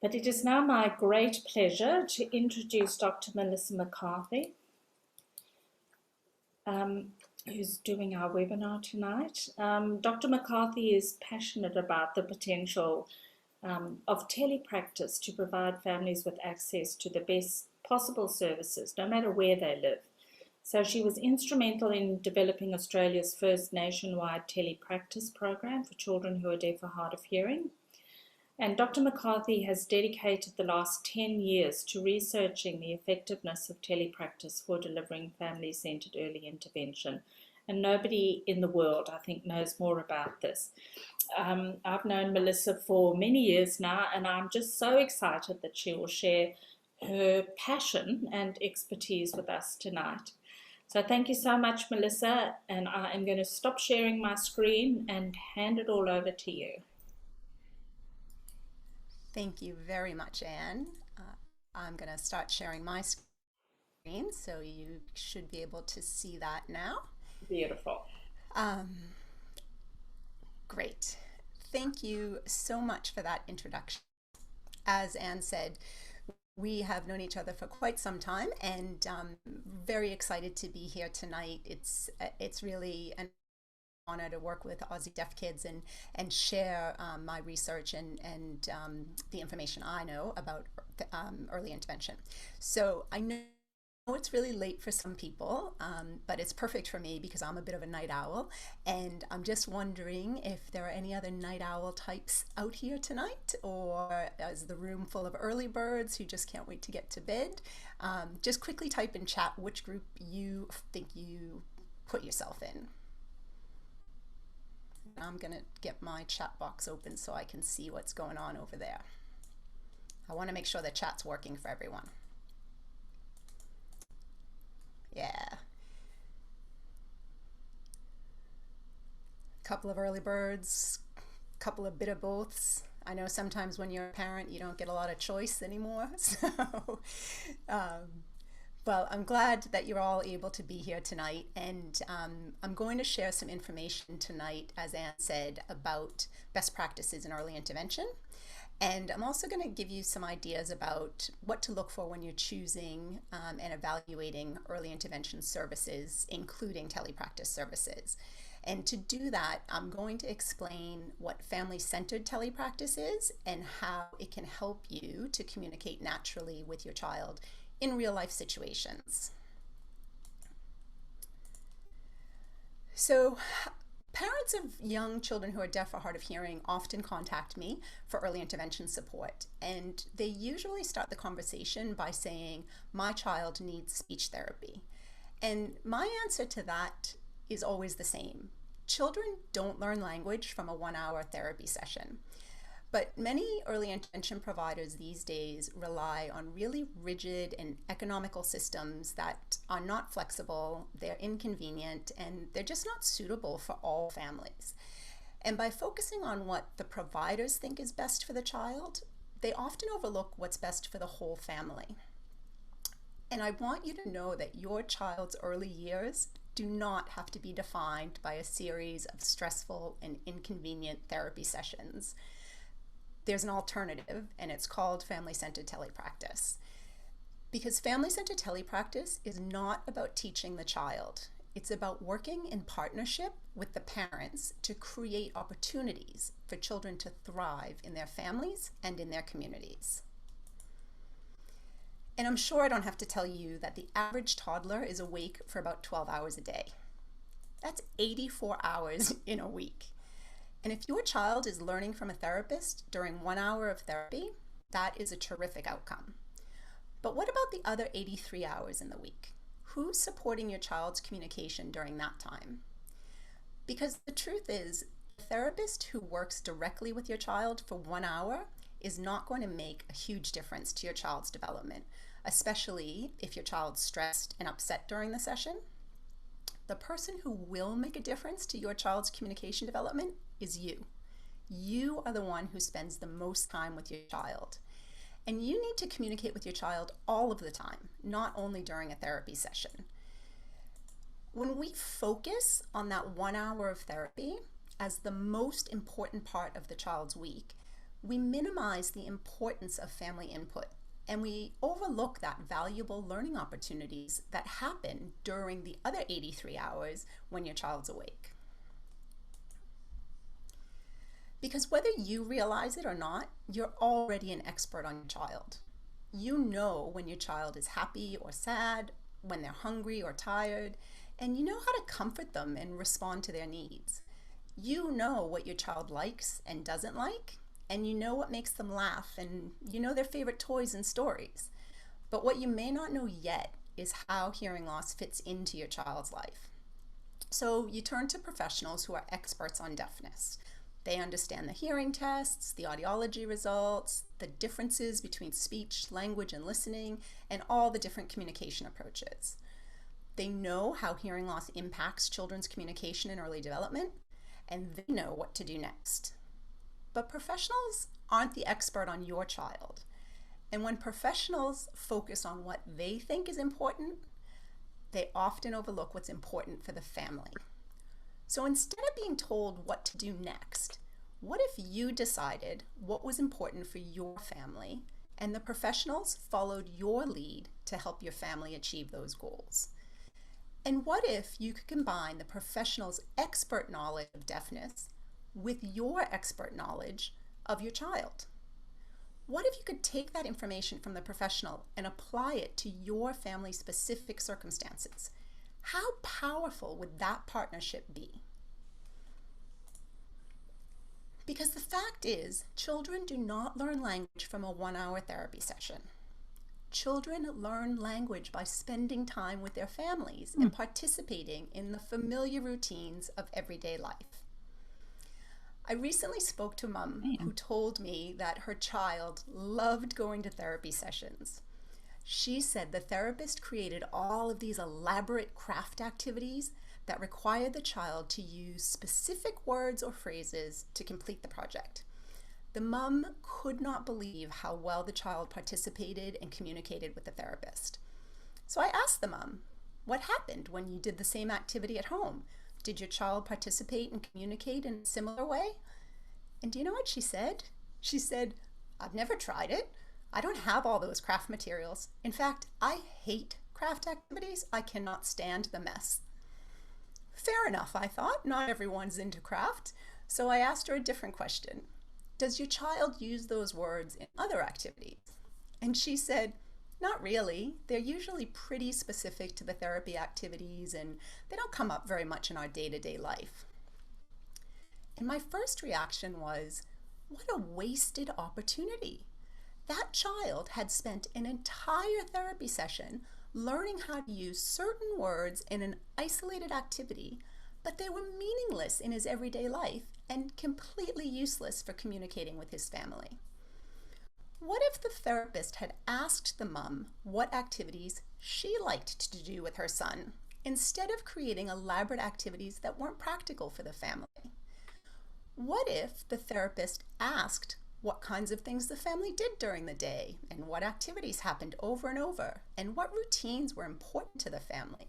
But it is now my great pleasure to introduce Dr. Melissa McCarthy, who's doing our webinar tonight. Dr. McCarthy is passionate about the potential of telepractice to provide families with access to the best possible services, no matter where they live. So she was instrumental in developing Australia's first nationwide telepractice program for children who are deaf or hard of hearing. And Dr. McCarthy has dedicated the last 10 years to researching the effectiveness of telepractice for delivering family-centred early intervention. And nobody in the world, I think, knows more about this. I've known Melissa for many years now, and I'm just so excited that she will share her passion and expertise with us tonight. So thank you so much, Melissa, and I am going to stop sharing my screen and hand it all over to you. Thank you very much, Anne. I'm going to start sharing my screen, so you should be able to see that now. Beautiful. Great. Thank you so much for that introduction. As Anne said, we have known each other for quite some time, and very excited to be here tonight. It's really an honor to work with Aussie Deaf Kids and share my research and the information I know about early intervention. So I know it's really late for some people, but it's perfect for me because I'm a bit of a night owl, and I'm just wondering if there are any other night owl types out here tonight, or is the room full of early birds who just can't wait to get to bed? Just quickly type in chat which group you think you put yourself in. I'm going to get my chat box open so I can see what's going on over there. I want to make sure the chat's working for everyone. Yeah. Couple of early birds, couple of bit of boths. I know sometimes when you're a parent, you don't get a lot of choice anymore. So, well, I'm glad that you're all able to be here tonight, and I'm going to share some information tonight, as Anne said, about best practices in early intervention. And I'm also going to give you some ideas about what to look for when you're choosing and evaluating early intervention services, including telepractice services. And to do that, I'm going to explain what family-centered telepractice is and how it can help you to communicate naturally with your child in real-life situations. So, parents of young children who are deaf or hard of hearing often contact me for early intervention support, and they usually start the conversation by saying, "My child needs speech therapy." And my answer to that is always the same. Children don't learn language from a 1-hour therapy session. But many early intervention providers these days rely on really rigid and economical systems that are not flexible, they're inconvenient, and they're just not suitable for all families. And by focusing on what the providers think is best for the child, they often overlook what's best for the whole family. And I want you to know that your child's early years do not have to be defined by a series of stressful and inconvenient therapy sessions. There's an alternative, and it's called family-centered telepractice. Because family-centered telepractice is not about teaching the child. It's about working in partnership with the parents to create opportunities for children to thrive in their families and in their communities. And I'm sure I don't have to tell you that the average toddler is awake for about 12 hours a day. That's 84 hours in a week. And if your child is learning from a therapist during 1 hour of therapy, that is a terrific outcome. But what about the other 83 hours in the week? Who's supporting your child's communication during that time? Because the truth is, a therapist who works directly with your child for 1 hour is not going to make a huge difference to your child's development, especially if your child's stressed and upset during the session. The person who will make a difference to your child's communication development is you. You are the one who spends the most time with your child. And you need to communicate with your child all of the time, not only during a therapy session. When we focus on that 1 hour of therapy as the most important part of the child's week, we minimize the importance of family input and we overlook that valuable learning opportunities that happen during the other 83 hours when your child's awake. Because whether you realize it or not, you're already an expert on your child. You know when your child is happy or sad, when they're hungry or tired, and you know how to comfort them and respond to their needs. You know what your child likes and doesn't like, and you know what makes them laugh, and you know their favorite toys and stories. But what you may not know yet is how hearing loss fits into your child's life. So you turn to professionals who are experts on deafness. They understand the hearing tests, the audiology results, the differences between speech, language, and listening, and all the different communication approaches. They know how hearing loss impacts children's communication and early development, and they know what to do next. But professionals aren't the expert on your child. And when professionals focus on what they think is important, they often overlook what's important for the family. So instead of being told what to do next, what if you decided what was important for your family and the professionals followed your lead to help your family achieve those goals? And what if you could combine the professional's expert knowledge of deafness with your expert knowledge of your child? What if you could take that information from the professional and apply it to your family's specific circumstances? How powerful would that partnership be? Because the fact is, children do not learn language from a 1-hour therapy session. Children learn language by spending time with their families and participating in the familiar routines of everyday life. I recently spoke to a mom who told me that her child loved going to therapy sessions. She said the therapist created all of these elaborate craft activities that required the child to use specific words or phrases to complete the project. The mom could not believe how well the child participated and communicated with the therapist. So I asked the mom, what happened when you did the same activity at home? Did your child participate and communicate in a similar way? And do you know what she said? She said, I've never tried it. I don't have all those craft materials. In fact, I hate craft activities. I cannot stand the mess. Fair enough, I thought. Not everyone's into craft. So I asked her a different question. Does your child use those words in other activities? And she said, not really. They're usually pretty specific to the therapy activities and they don't come up very much in our day-to-day life. And my first reaction was, what a wasted opportunity. That child had spent an entire therapy session learning how to use certain words in an isolated activity, but they were meaningless in his everyday life and completely useless for communicating with his family. What if the therapist had asked the mom what activities she liked to do with her son, instead of creating elaborate activities that weren't practical for the family? What if the therapist asked what kinds of things the family did during the day, and what activities happened over and over, and what routines were important to the family?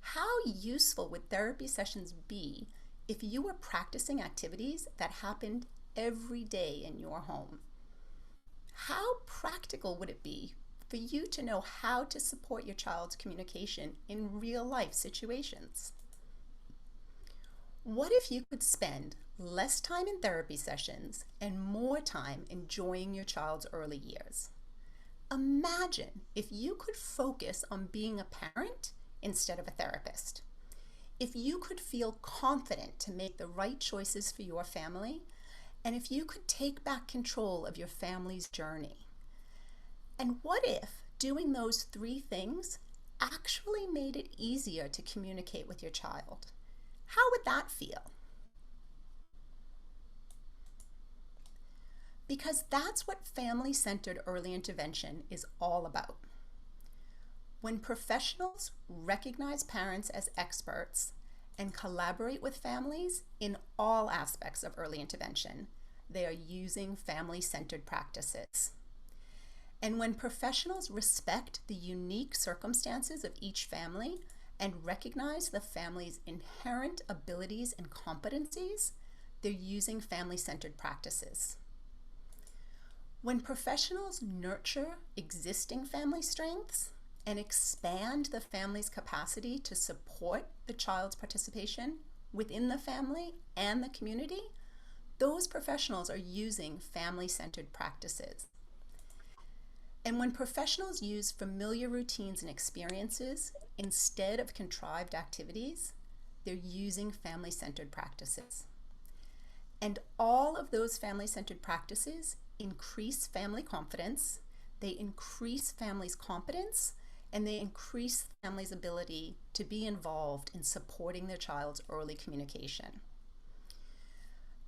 How useful would therapy sessions be if you were practicing activities that happened every day in your home? How practical would it be for you to know how to support your child's communication in real life situations? What if you could spend less time in therapy sessions and more time enjoying your child's early years? Imagine if you could focus on being a parent instead of a therapist. If you could feel confident to make the right choices for your family, and if you could take back control of your family's journey. And what if doing those 3 things actually made it easier to communicate with your child? How would that feel? Because that's what family-centered early intervention is all about. When professionals recognize parents as experts and collaborate with families in all aspects of early intervention, they are using family-centered practices. And when professionals respect the unique circumstances of each family and recognize the family's inherent abilities and competencies, they're using family-centered practices. When professionals nurture existing family strengths and expand the family's capacity to support the child's participation within the family and the community, those professionals are using family-centered practices. And when professionals use familiar routines and experiences instead of contrived activities, they're using family-centered practices. And all of those family-centered practices increase family confidence, they increase families' competence, and they increase families' ability to be involved in supporting their child's early communication.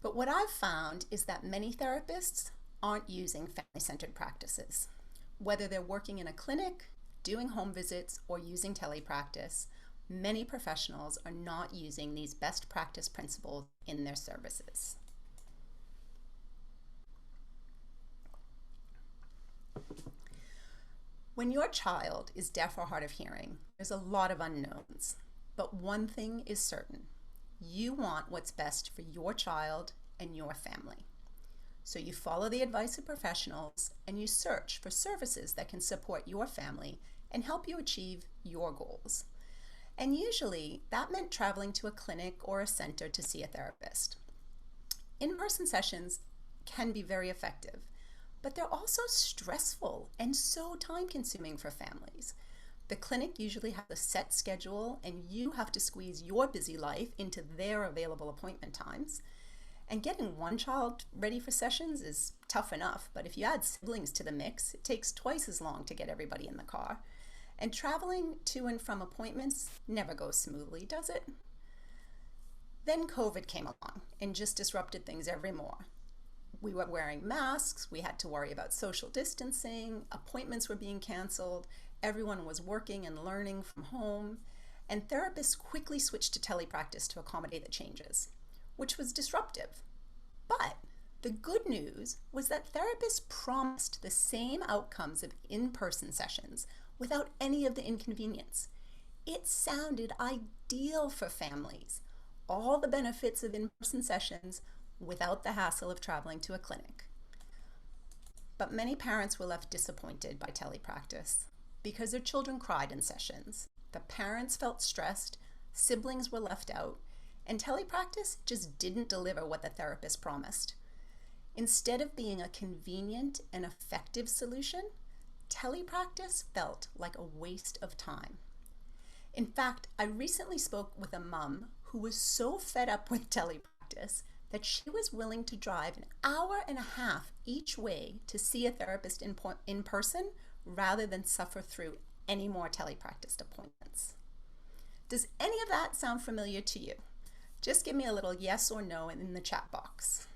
But what I've found is that many therapists aren't using family-centered practices. Whether they're working in a clinic, doing home visits, or using telepractice, many professionals are not using these best practice principles in their services. When your child is deaf or hard of hearing, there's a lot of unknowns. But one thing is certain. You want what's best for your child and your family. So you follow the advice of professionals and you search for services that can support your family and help you achieve your goals. And usually that meant traveling to a clinic or a center to see a therapist. In-person sessions can be very effective, but they're also stressful and so time-consuming for families. The clinic usually has a set schedule and you have to squeeze your busy life into their available appointment times. And getting one child ready for sessions is tough enough, but if you add siblings to the mix, it takes twice as long to get everybody in the car. And traveling to and from appointments never goes smoothly, does it? Then COVID came along and just disrupted things every more. We were wearing masks, we had to worry about social distancing, appointments were being canceled, everyone was working and learning from home, and therapists quickly switched to telepractice to accommodate the changes, which was disruptive. But the good news was that therapists promised the same outcomes of in-person sessions without any of the inconvenience. It sounded ideal for families. All the benefits of in-person sessions without the hassle of traveling to a clinic. But many parents were left disappointed by telepractice because their children cried in sessions. The parents felt stressed, siblings were left out, and telepractice just didn't deliver what the therapist promised. Instead of being a convenient and effective solution, telepractice felt like a waste of time. In fact, I recently spoke with a mom who was so fed up with telepractice that she was willing to drive an hour and a half each way to see a therapist in person rather than suffer through any more telepractice appointments. Does any of that sound familiar to you? Just give me a little yes or no in the chat box.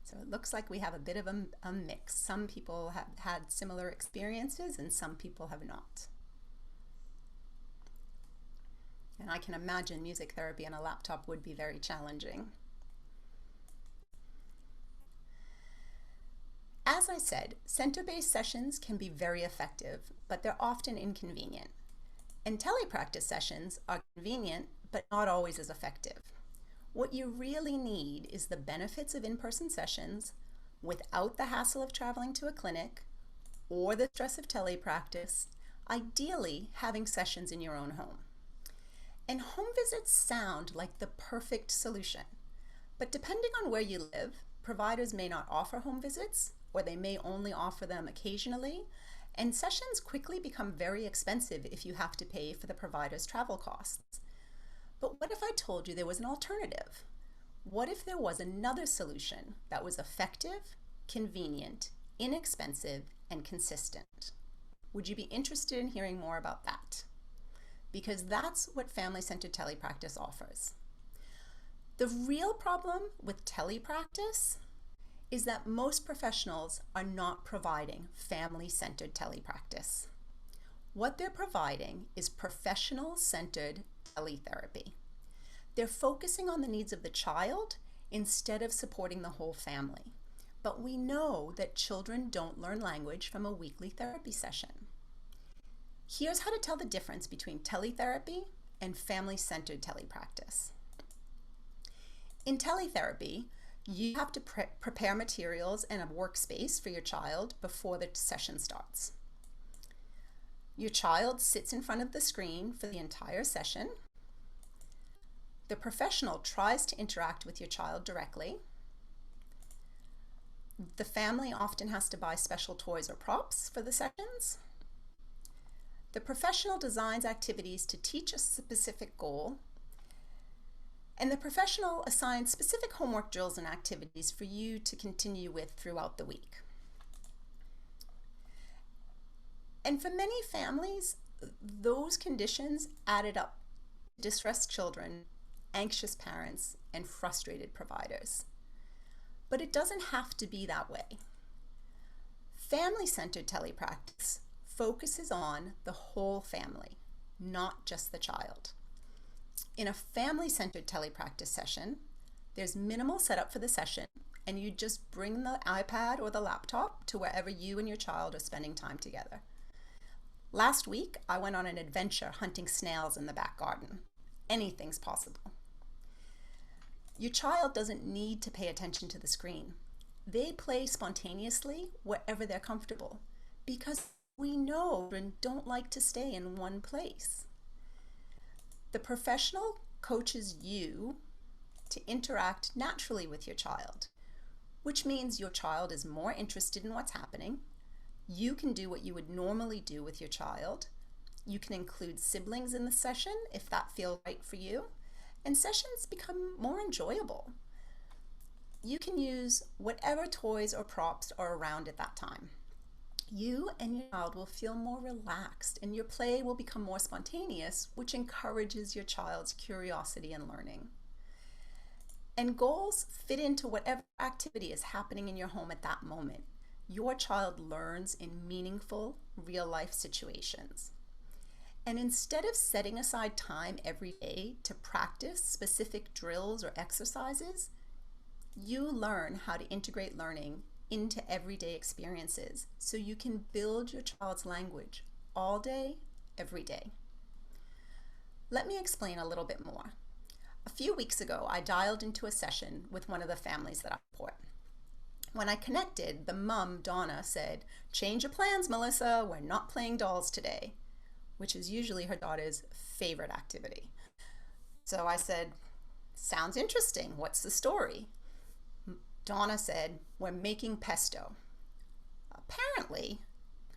So it looks like we have a bit of a mix. Some people have had similar experiences and some people have not. And I can imagine music therapy on a laptop would be very challenging. As I said, center-based sessions can be very effective, but they're often inconvenient. And telepractice sessions are convenient, but not always as effective. What you really need is the benefits of in-person sessions without the hassle of traveling to a clinic or the stress of telepractice, ideally having sessions in your own home. And home visits sound like the perfect solution, but depending on where you live, providers may not offer home visits or they may only offer them occasionally, and sessions quickly become very expensive if you have to pay for the provider's travel costs. But what if I told you there was an alternative? What if there was another solution that was effective, convenient, inexpensive, and consistent? Would you be interested in hearing more about that? Because that's what family-centered telepractice offers. The real problem with telepractice is that most professionals are not providing family-centered telepractice. What they're providing is professional-centered teletherapy. They're focusing on the needs of the child instead of supporting the whole family. But we know that children don't learn language from a weekly therapy session. Here's how to tell the difference between teletherapy and family-centered telepractice. In teletherapy, you have to prepare materials and a workspace for your child before the session starts. Your child sits in front of the screen for the entire session. The professional tries to interact with your child directly. The family often has to buy special toys or props for the sessions. The professional designs activities to teach a specific goal, and the professional assigns specific homework drills and activities for you to continue with throughout the week. And for many families, those conditions added up: distressed children, anxious parents, and frustrated providers. But it doesn't have to be that way. Family-centered telepractice focuses on the whole family, not just the child. In a family-centered telepractice session, there's minimal setup for the session, and you just bring the iPad or the laptop to wherever you and your child are spending time together. Last week, I went on an adventure hunting snails in the back garden. Anything's possible. Your child doesn't need to pay attention to the screen. They play spontaneously wherever they're comfortable, because we know children don't like to stay in one place. The professional coaches you to interact naturally with your child, which means your child is more interested in what's happening. You can do what you would normally do with your child. You can include siblings in the session if that feels right for you, and sessions become more enjoyable. You can use whatever toys or props are around at that time. You and your child will feel more relaxed, and your play will become more spontaneous, which encourages your child's curiosity and learning. And goals fit into whatever activity is happening in your home at that moment. Your child learns in meaningful, real-life situations. And instead of setting aside time every day to practice specific drills or exercises, you learn how to integrate learning into everyday experiences so you can build your child's language all day, every day. Let me explain a little bit more. A few weeks ago, I dialed into a session with one of the families that I support. When I connected, the mom, Donna, said, "Change your plans, Melissa, we're not playing dolls today," which is usually her daughter's favorite activity. So I said, "Sounds interesting. What's the story?" Donna said, "We're making pesto." Apparently,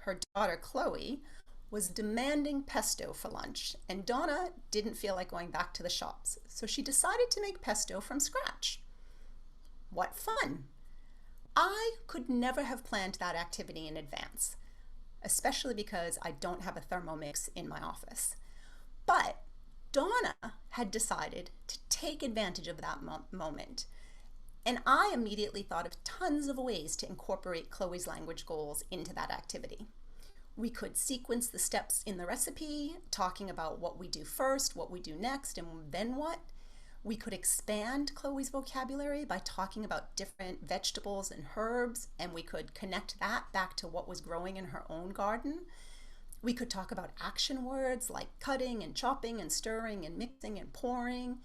her daughter, Chloe, was demanding pesto for lunch, and Donna didn't feel like going back to the shops, so she decided to make pesto from scratch. What fun! I could never have planned that activity in advance, especially because I don't have a Thermomix in my office. But Donna had decided to take advantage of that moment, and I immediately thought of tons of ways to incorporate Chloe's language goals into that activity. We could sequence the steps in the recipe, talking about what we do first, what we do next, and then what. We could expand Chloe's vocabulary by talking about different vegetables and herbs, and we could connect that back to what was growing in her own garden. We could talk about action words like cutting and chopping and stirring and mixing and pouring.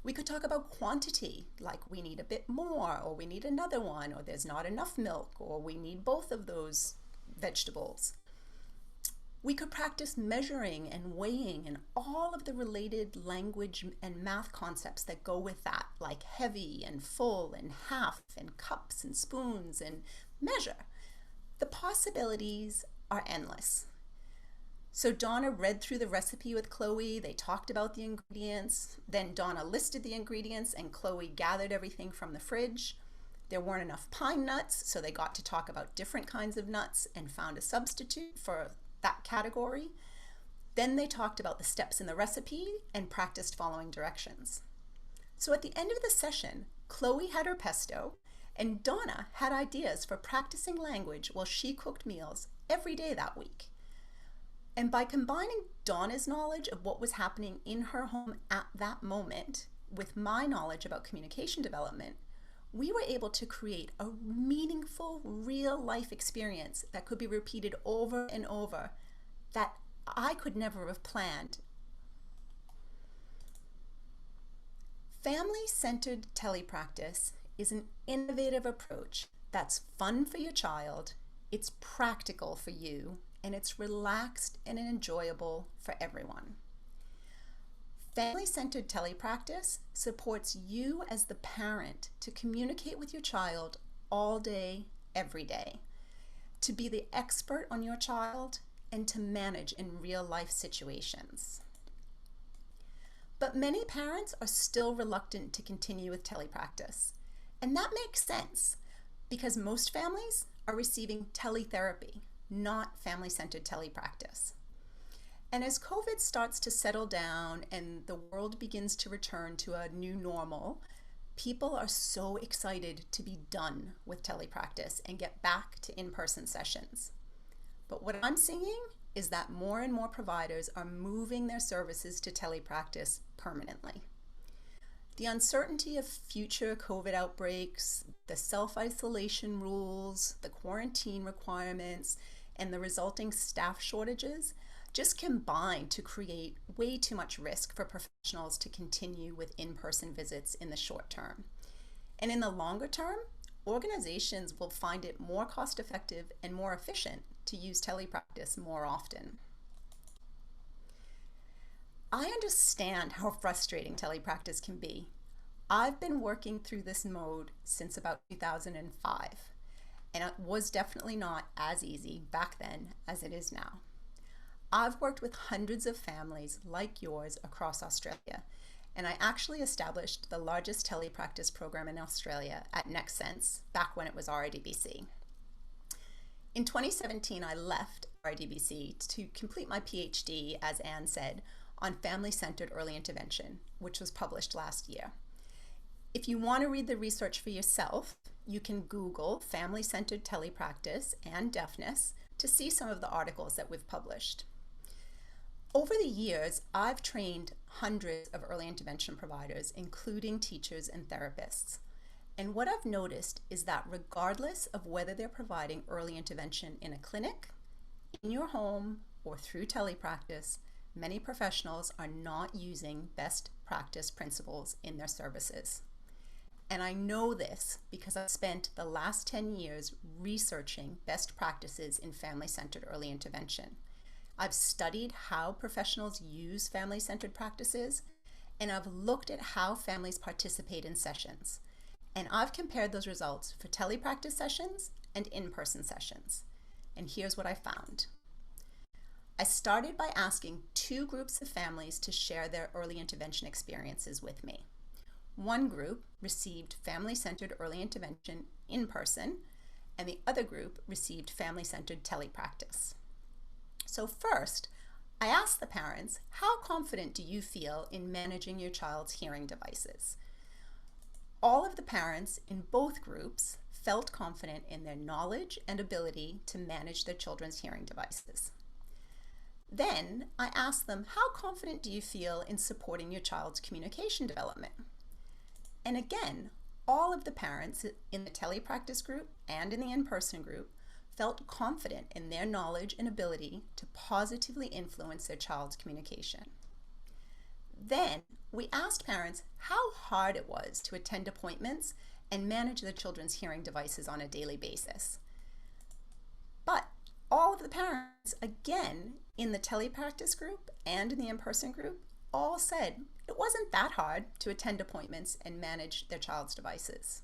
We could talk about quantity, like we need a bit more, or we need another one, or there's not enough milk, or we need both of those vegetables. We could practice measuring and weighing and all of the related language and math concepts that go with that, like heavy and full and half and cups and spoons and measure. The possibilities are endless. So Donna read through the recipe with Chloe, they talked about the ingredients, then Donna listed the ingredients and Chloe gathered everything from the fridge. There weren't enough pine nuts, so they got to talk about different kinds of nuts and found a substitute for that category. Then they talked about the steps in the recipe and practiced following directions. So at the end of the session, Chloe had her pesto and Donna had ideas for practicing language while she cooked meals every day that week. And by combining Donna's knowledge of what was happening in her home at that moment with my knowledge about communication development, we were able to create a meaningful, real-life experience that could be repeated over and over that I could never have planned. Family-centered telepractice is an innovative approach that's fun for your child, it's practical for you, and it's relaxed and enjoyable for everyone. Family-centered telepractice supports you as the parent to communicate with your child all day, every day, to be the expert on your child, and to manage in real-life situations. But many parents are still reluctant to continue with telepractice, and that makes sense because most families are receiving teletherapy, not family-centered telepractice. And as COVID starts to settle down and the world begins to return to a new normal, people are so excited to be done with telepractice and get back to in-person sessions. But what I'm seeing is that more and more providers are moving their services to telepractice permanently. The uncertainty of future COVID outbreaks, the self-isolation rules, the quarantine requirements, and the resulting staff shortages just combine to create way too much risk for professionals to continue with in-person visits in the short term. And in the longer term, organizations will find it more cost-effective and more efficient to use telepractice more often. I understand how frustrating telepractice can be. I've been working through this mode since about 2005, and it was definitely not as easy back then as it is now. I've worked with hundreds of families like yours across Australia, and I actually established the largest telepractice program in Australia at Next Sense back when it was RIDBC. In 2017, I left RIDBC to complete my PhD, as Anne said, on family-centered early intervention, which was published last year. If you want to read the research for yourself, you can Google family-centered telepractice and deafness to see some of the articles that we've published. Over the years, I've trained hundreds of early intervention providers, including teachers and therapists. And what I've noticed is that regardless of whether they're providing early intervention in a clinic, in your home, or through telepractice, many professionals are not using best practice principles in their services. And I know this because I've spent the last 10 years researching best practices in family-centered early intervention. I've studied how professionals use family-centered practices, and I've looked at how families participate in sessions. And I've compared those results for telepractice sessions and in-person sessions. And here's what I found. I started by asking two groups of families to share their early intervention experiences with me. One group received family-centered early intervention in person, and the other group received family-centered telepractice. So first, I asked the parents, how confident do you feel in managing your child's hearing devices? All of the parents in both groups felt confident in their knowledge and ability to manage their children's hearing devices. Then I asked them, how confident do you feel in supporting your child's communication development? And again, all of the parents in the telepractice group and in the in-person group felt confident in their knowledge and ability to positively influence their child's communication. Then we asked parents how hard it was to attend appointments and manage their children's hearing devices on a daily basis. But all of the parents, again, in the telepractice group and in the in-person group, all said it wasn't that hard to attend appointments and manage their child's devices.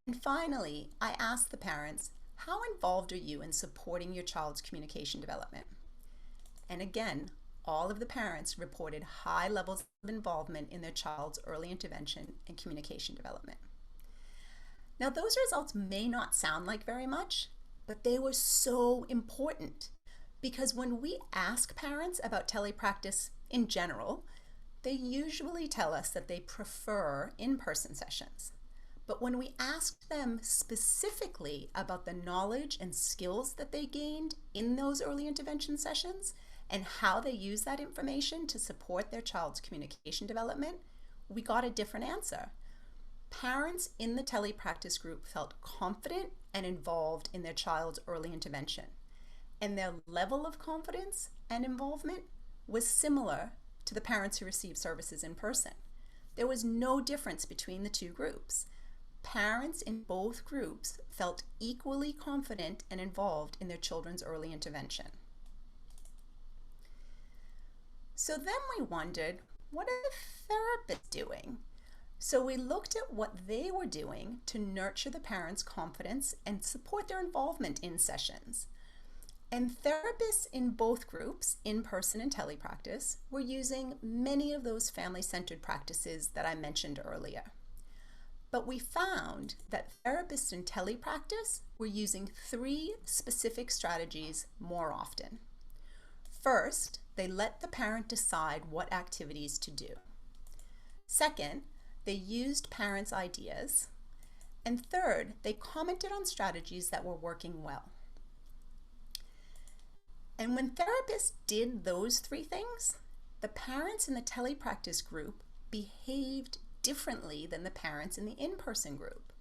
And finally, I asked the parents, how involved are you in supporting your child's communication development? And again, all of the parents reported high levels of involvement in their child's early intervention and communication development. Now, those results may not sound like very much, but they were so important because when we ask parents about telepractice in general, they usually tell us that they prefer in-person sessions. But when we asked them specifically about the knowledge and skills that they gained in those early intervention sessions and how they use that information to support their child's communication development, we got a different answer. Parents in the telepractice group felt confident and involved in their child's early intervention, and their level of confidence and involvement was similar to the parents who received services in person. There was no difference between the two groups. Parents in both groups felt equally confident and involved in their children's early intervention. So then we wondered, what are the therapists doing? So we looked at what they were doing to nurture the parents' confidence and support their involvement in sessions. And therapists in both groups, in-person and telepractice, were using many of those family-centered practices that I mentioned earlier. But we found that therapists in telepractice were using 3 specific strategies more often. First, they let the parent decide what activities to do. Second, they used parents' ideas. And third, they commented on strategies that were working well. And when therapists did those 3 things, the parents in the telepractice group behaved differently than the parents in the in-person group.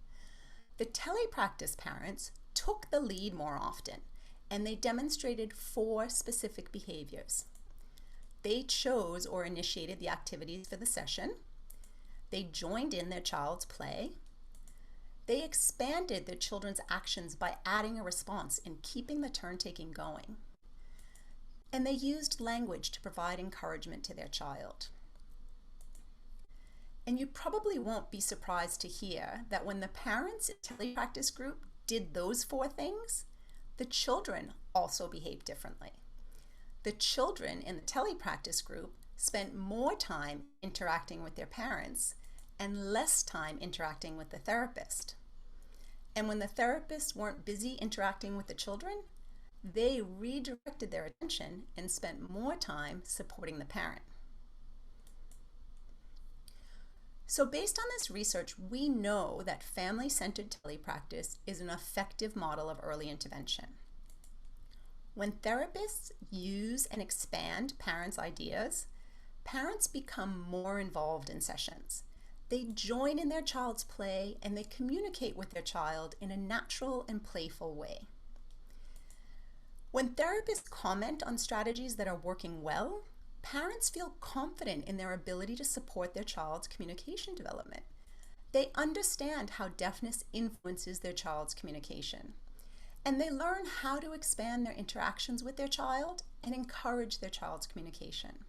The telepractice parents took the lead more often, and they demonstrated 4 specific behaviors. They chose or initiated the activities for the session. They joined in their child's play. They expanded their children's actions by adding a response and keeping the turn-taking going. And they used language to provide encouragement to their child. And you probably won't be surprised to hear that when the parents in the telepractice group did those 4 things, the children also behaved differently. The children in the telepractice group spent more time interacting with their parents and less time interacting with the therapist. And when the therapists weren't busy interacting with the children, they redirected their attention and spent more time supporting the parent. So based on this research, we know that family-centered telepractice is an effective model of early intervention. When therapists use and expand parents' ideas, parents become more involved in sessions. They join in their child's play and they communicate with their child in a natural and playful way. When therapists comment on strategies that are working well, parents feel confident in their ability to support their child's communication development. They understand how deafness influences their child's communication, and they learn how to expand their interactions with their child and encourage their child's communication.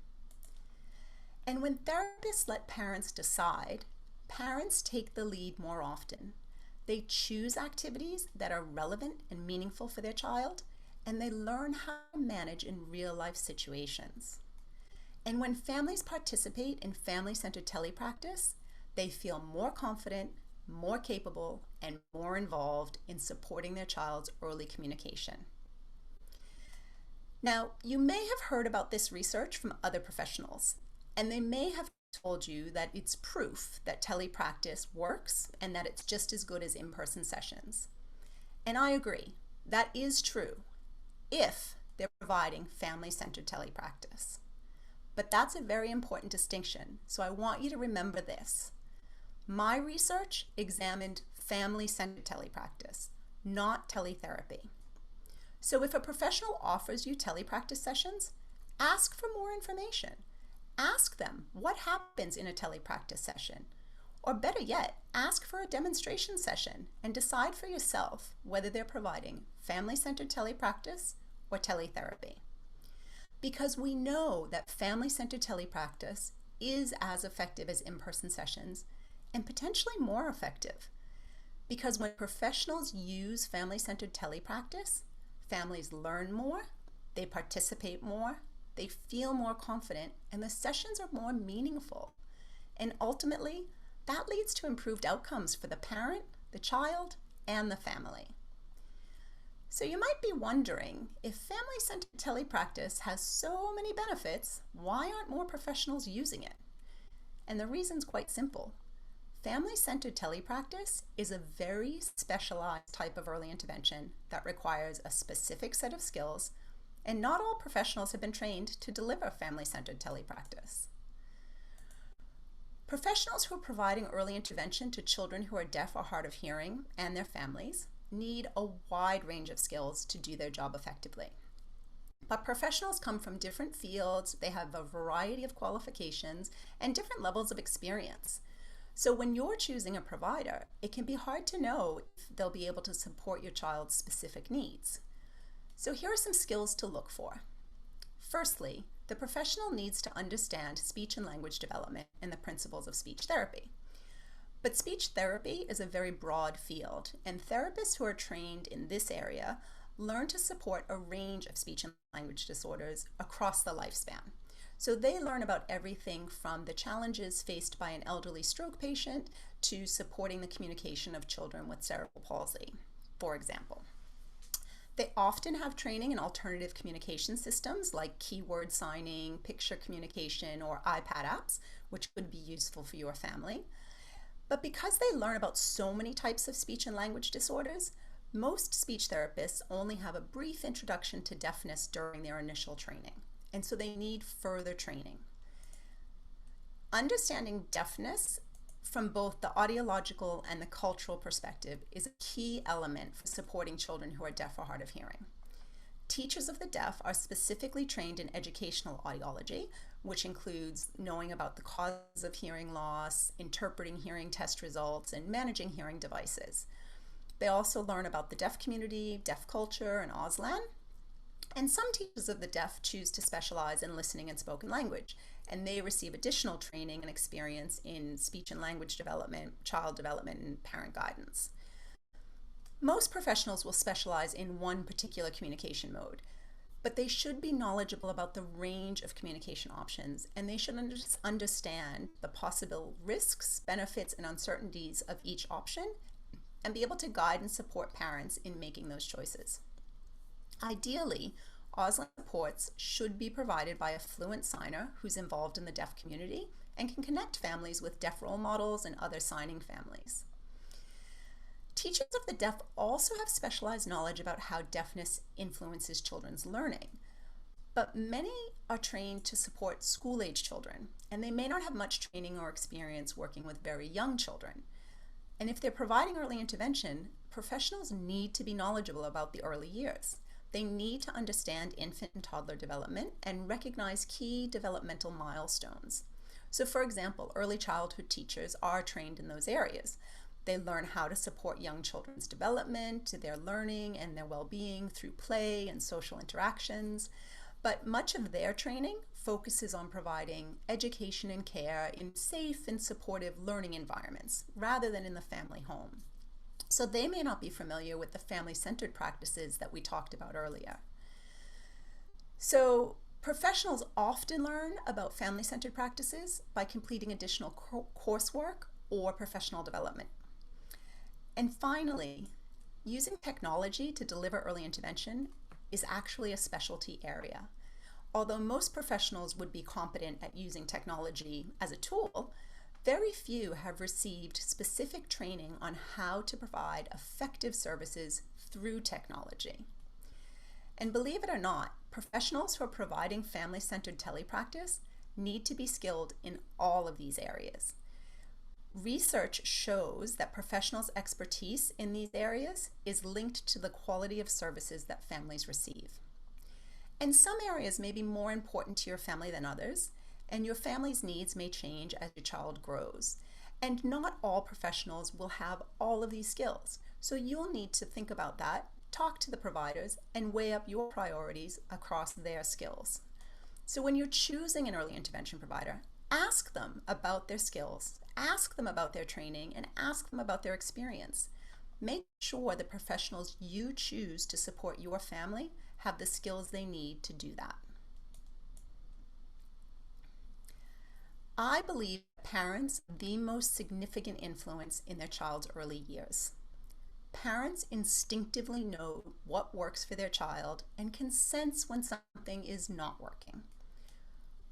And when therapists let parents decide, parents take the lead more often. They choose activities that are relevant and meaningful for their child, and they learn how to manage in real-life situations. And when families participate in family-centered telepractice, they feel more confident, more capable, and more involved in supporting their child's early communication. Now, you may have heard about this research from other professionals, and they may have told you that it's proof that telepractice works and that it's just as good as in-person sessions. And I agree, that is true, if they're providing family-centered telepractice. But that's a very important distinction, so I want you to remember this. My research examined family-centered telepractice, not teletherapy. So if a professional offers you telepractice sessions, ask for more information. Ask them what happens in a telepractice session. Or better yet, ask for a demonstration session and decide for yourself whether they're providing family-centered telepractice or teletherapy. Because we know that family-centered telepractice is as effective as in-person sessions and potentially more effective. Because when professionals use family-centered telepractice, families learn more, they participate more, they feel more confident, and the sessions are more meaningful. And ultimately, that leads to improved outcomes for the parent, the child, and the family. So you might be wondering, if family-centered telepractice has so many benefits, why aren't more professionals using it? And the reason's quite simple. Family-centered telepractice is a very specialized type of early intervention that requires a specific set of skills, and not all professionals have been trained to deliver family-centered telepractice. Professionals who are providing early intervention to children who are deaf or hard of hearing and their families need a wide range of skills to do their job effectively. But professionals come from different fields, they have a variety of qualifications and different levels of experience. So when you're choosing a provider, it can be hard to know if they'll be able to support your child's specific needs. So here are some skills to look for. Firstly, the professional needs to understand speech and language development and the principles of speech therapy. But speech therapy is a very broad field, and therapists who are trained in this area learn to support a range of speech and language disorders across the lifespan. So they learn about everything from the challenges faced by an elderly stroke patient to supporting the communication of children with cerebral palsy, for example. They often have training in alternative communication systems like keyword signing, picture communication, or iPad apps, which could be useful for your family. But because they learn about so many types of speech and language disorders, most speech therapists only have a brief introduction to deafness during their initial training, and so they need further training. Understanding deafness from both the audiological and the cultural perspective is a key element for supporting children who are deaf or hard of hearing. Teachers of the deaf are specifically trained in educational audiology, which includes knowing about the causes of hearing loss, interpreting hearing test results, and managing hearing devices. They also learn about the deaf community, deaf culture, and Auslan. And some teachers of the deaf choose to specialize in listening and spoken language, and they receive additional training and experience in speech and language development, child development, and parent guidance. Most professionals will specialize in one particular communication mode, but they should be knowledgeable about the range of communication options, and they should understand the possible risks, benefits, and uncertainties of each option, and be able to guide and support parents in making those choices. Ideally, Auslan supports should be provided by a fluent signer who's involved in the deaf community and can connect families with deaf role models and other signing families. Teachers of the deaf also have specialized knowledge about how deafness influences children's learning, but many are trained to support school-age children, and they may not have much training or experience working with very young children. And if they're providing early intervention, professionals need to be knowledgeable about the early years. They need to understand infant and toddler development and recognize key developmental milestones. So for example, early childhood teachers are trained in those areas. They learn how to support young children's development, their learning, and their well-being through play and social interactions. But much of their training focuses on providing education and care in safe and supportive learning environments rather than in the family home. So they may not be familiar with the family-centered practices that we talked about earlier. So professionals often learn about family-centered practices by completing additional coursework or professional development. And finally, using technology to deliver early intervention is actually a specialty area. Although most professionals would be competent at using technology as a tool, very few have received specific training on how to provide effective services through technology. And believe it or not, professionals who are providing family-centered telepractice need to be skilled in all of these areas. Research shows that professionals' expertise in these areas is linked to the quality of services that families receive. And some areas may be more important to your family than others, and your family's needs may change as your child grows. And not all professionals will have all of these skills, so you'll need to think about that, talk to the providers, and weigh up your priorities across their skills. So when you're choosing an early intervention provider, ask them about their skills, ask them about their training, and ask them about their experience. Make sure the professionals you choose to support your family have the skills they need to do that. I believe parents are the most significant influence in their child's early years. Parents instinctively know what works for their child and can sense when something is not working.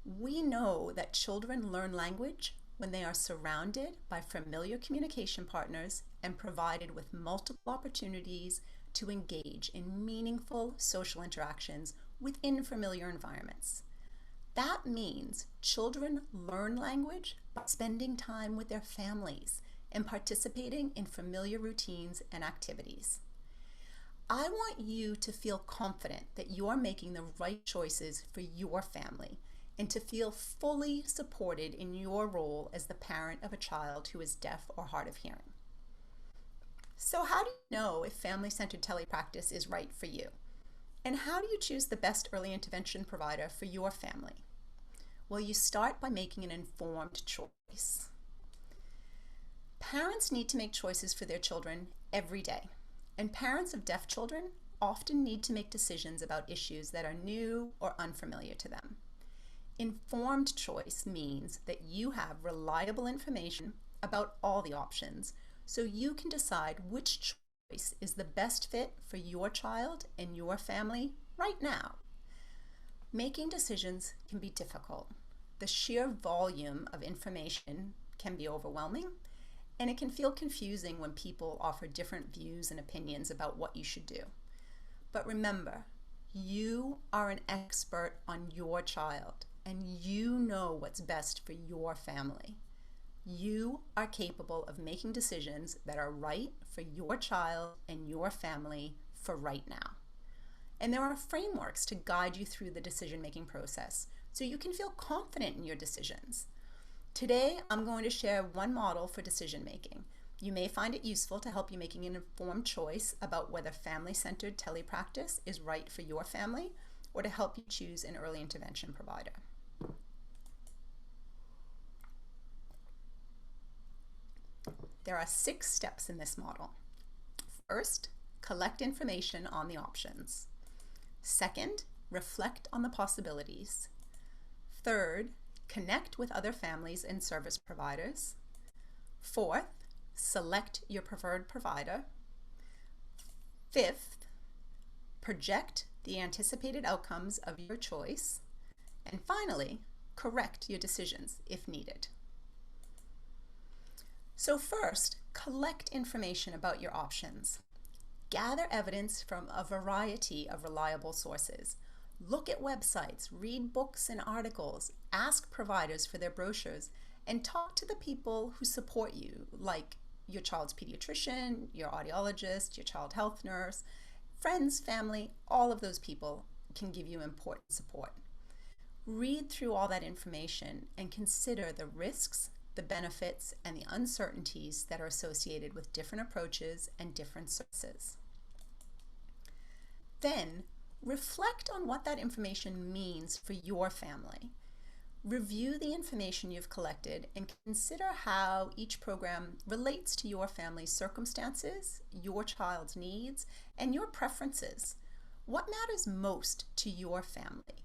We know that children learn language when they are surrounded by familiar communication partners and provided with multiple opportunities to engage in meaningful social interactions within familiar environments. That means children learn language by spending time with their families and participating in familiar routines and activities. I want you to feel confident that you're making the right choices for your family and to feel fully supported in your role as the parent of a child who is deaf or hard of hearing. So how do you know if family-centered telepractice is right for you? And how do you choose the best early intervention provider for your family? Well, you start by making an informed choice. Parents need to make choices for their children every day, and parents of deaf children often need to make decisions about issues that are new or unfamiliar to them. Informed choice means that you have reliable information about all the options, so you can decide which choice is the best fit for your child and your family right now. Making decisions can be difficult. The sheer volume of information can be overwhelming, and it can feel confusing when people offer different views and opinions about what you should do. But remember, you are an expert on your child, and you know what's best for your family. You are capable of making decisions that are right for your child and your family for right now. And there are frameworks to guide you through the decision-making process so you can feel confident in your decisions. Today, I'm going to share one model for decision-making. You may find it useful to help you making an informed choice about whether family-centered telepractice is right for your family or to help you choose an early intervention provider. There are 6 steps in this model. First, collect information on the options. Second, reflect on the possibilities. Third, connect with other families and service providers. Fourth, select your preferred provider. Fifth, project the anticipated outcomes of your choice. And finally, correct your decisions if needed. So first, collect information about your options. Gather evidence from a variety of reliable sources. Look at websites, read books and articles, ask providers for their brochures, and talk to the people who support you, like your child's pediatrician, your audiologist, your child health nurse, friends, family. All of those people can give you important support. Read through all that information and consider the risks, the benefits, and the uncertainties that are associated with different approaches and different services. Then, reflect on what that information means for your family. Review the information you've collected and consider how each program relates to your family's circumstances, your child's needs, and your preferences. What matters most to your family?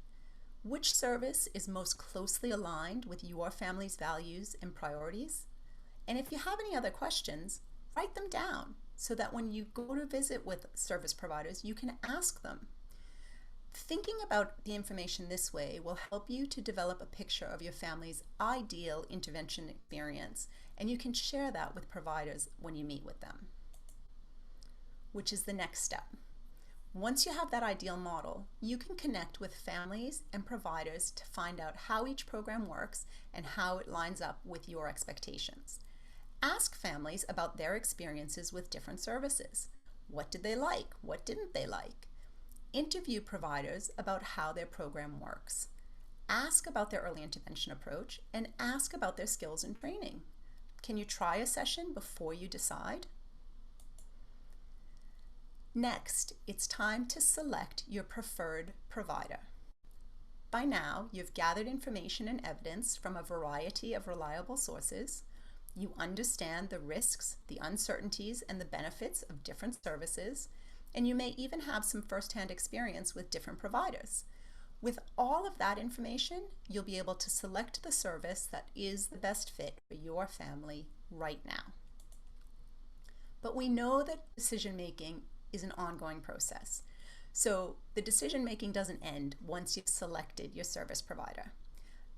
Which service is most closely aligned with your family's values and priorities? And if you have any other questions, write them down so that when you go to visit with service providers, you can ask them. Thinking about the information this way will help you to develop a picture of your family's ideal intervention experience, and you can share that with providers when you meet with them. Which is the next step. Once you have that ideal model, you can connect with families and providers to find out how each program works and how it lines up with your expectations. Ask families about their experiences with different services. What did they like? What didn't they like? Interview providers about how their program works. Ask about their early intervention approach and ask about their skills and training. Can you try a session before you decide? Next, it's time to select your preferred provider. By now, you've gathered information and evidence from a variety of reliable sources. You understand the risks, the uncertainties, and the benefits of different services, and you may even have some firsthand experience with different providers. With all of that information, you'll be able to select the service that is the best fit for your family right now. But we know that decision-making is an ongoing process. So the decision-making doesn't end once you've selected your service provider.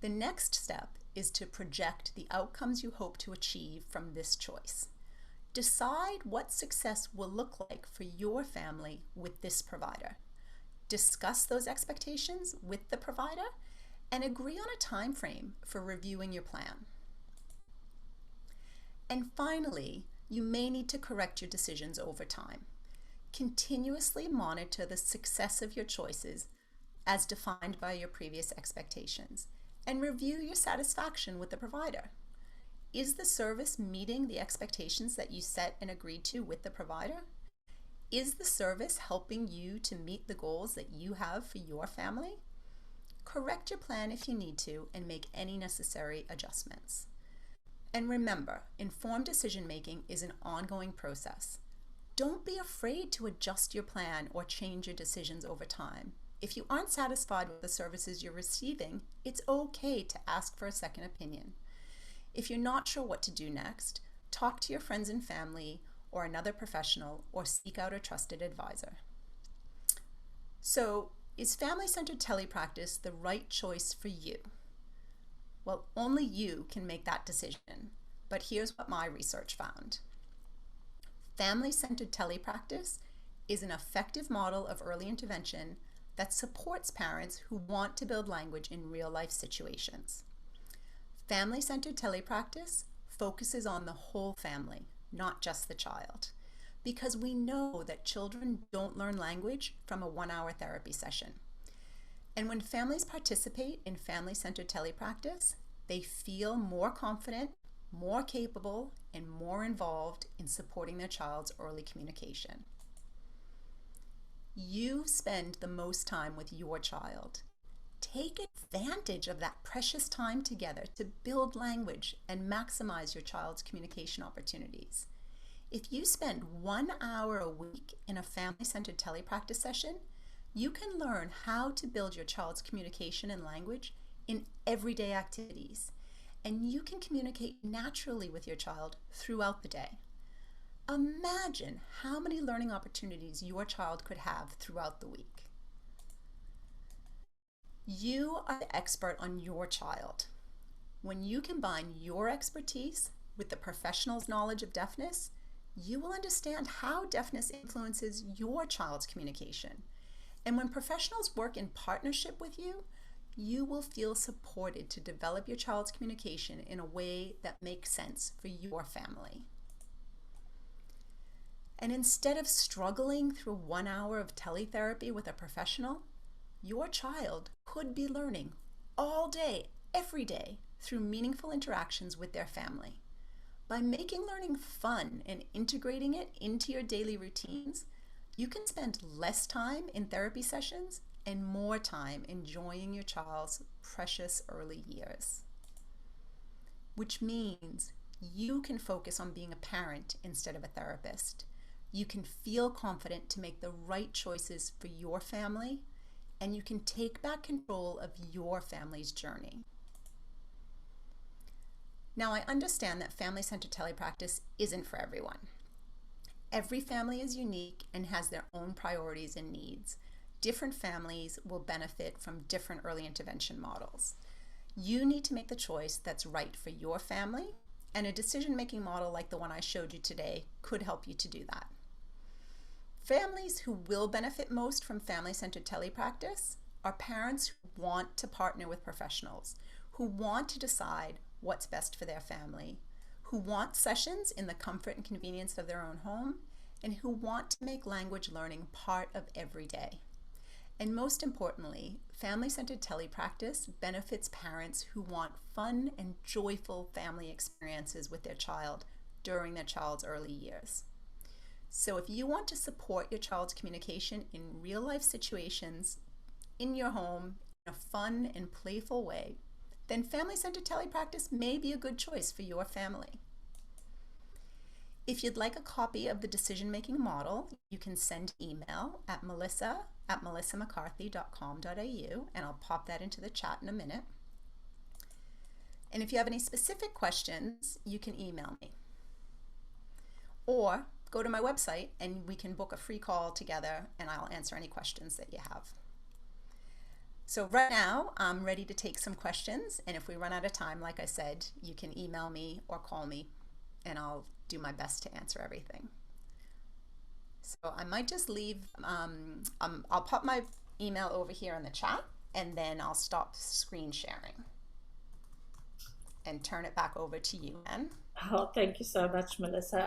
The next step is to project the outcomes you hope to achieve from this choice. Decide what success will look like for your family with this provider. Discuss those expectations with the provider and agree on a time frame for reviewing your plan. And finally, you may need to correct your decisions over time. Continuously monitor the success of your choices as defined by your previous expectations, and review your satisfaction with the provider. Is the service meeting the expectations that you set and agreed to with the provider? Is the service helping you to meet the goals that you have for your family? Correct your plan if you need to and make any necessary adjustments. And remember, informed decision making is an ongoing process. Don't be afraid to adjust your plan or change your decisions over time. If you aren't satisfied with the services you're receiving, it's okay to ask for a second opinion. If you're not sure what to do next, talk to your friends and family or another professional, or seek out a trusted advisor. So, is family-centered telepractice the right choice for you? Well, only you can make that decision, but here's what my research found. Family-centered telepractice is an effective model of early intervention that supports parents who want to build language in real-life situations. Family-centered telepractice focuses on the whole family, not just the child, because we know that children don't learn language from a 1-hour therapy session. And when families participate in family-centered telepractice, they feel more confident, more capable, and more involved in supporting their child's early communication. You spend the most time with your child. Take advantage of that precious time together to build language and maximize your child's communication opportunities. If you spend 1 hour a week in a family-centered telepractice session, you can learn how to build your child's communication and language in everyday activities, and you can communicate naturally with your child throughout the day. Imagine how many learning opportunities your child could have throughout the week. You are the expert on your child. When you combine your expertise with the professional's knowledge of deafness, you will understand how deafness influences your child's communication. And when professionals work in partnership with you, you will feel supported to develop your child's communication in a way that makes sense for your family. And instead of struggling through 1 hour of teletherapy with a professional, your child could be learning all day, every day, through meaningful interactions with their family. By making learning fun and integrating it into your daily routines, you can spend less time in therapy sessions and more time enjoying your child's precious early years. Which means you can focus on being a parent instead of a therapist. You can feel confident to make the right choices for your family, and you can take back control of your family's journey. Now, I understand that family-centered telepractice isn't for everyone. Every family is unique and has their own priorities and needs. Different families will benefit from different early intervention models. You need to make the choice that's right for your family, and a decision-making model like the one I showed you today could help you to do that. Families who will benefit most from family-centered telepractice are parents who want to partner with professionals, who want to decide what's best for their family, who want sessions in the comfort and convenience of their own home, and who want to make language learning part of every day. And most importantly, family-centered telepractice benefits parents who want fun and joyful family experiences with their child during their child's early years. So if you want to support your child's communication in real-life situations, in your home, in a fun and playful way, then family-centered telepractice may be a good choice for your family. If you'd like a copy of the decision-making model, you can send email at melissa@melissamccarthy.com.au, and I'll pop that into the chat in a minute. And if you have any specific questions, you can email me. Or go to my website and we can book a free call together and I'll answer any questions that you have. So right now, I'm ready to take some questions, and if we run out of time, like I said, you can email me or call me and I'll do my best to answer everything. So I might just leave, I'll pop my email over here in the chat, and then I'll stop screen sharing and turn it back over to you, Anne. Oh, thank you so much, Melissa.